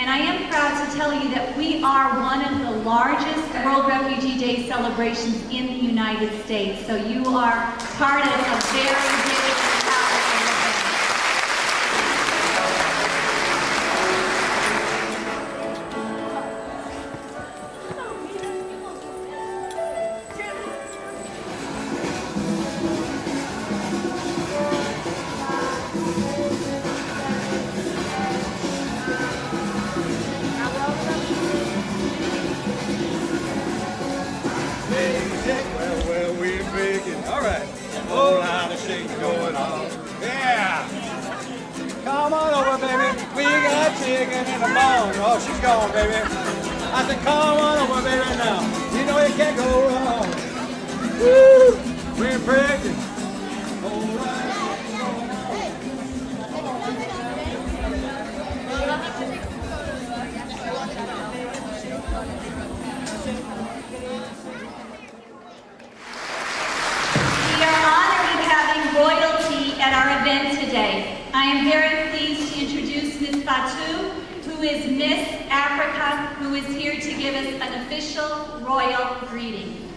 And I am proud to tell you that we are one of the largest World Refugee Day celebrations in the United States. So you are part of a very big and powerful event. Well, we're breaking. All right. Oh, lot of shake going on. Yeah. Come on over, baby. We got chicken in the bone. Oh, she's gone, baby. I said, come on over, baby, now. You know you can't go wrong. Woo! We're breaking. All right. We are honored in having royalty at our event today. I am very pleased to introduce Ms. Fatou, who is Miss Africa, who is here to give us an official royal greeting.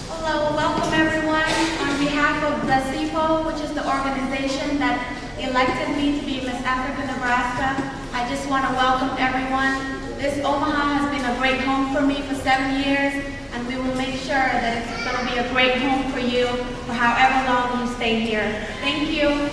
Hello, welcome everyone. On behalf of the CPO, which is the organization that elected me to be Miss Africa, Nebraska, I just want to welcome everyone. This Omaha has been a great home for me for 7 years, and we will make sure that it's going to be a great home for you for however long you stay here. Thank you.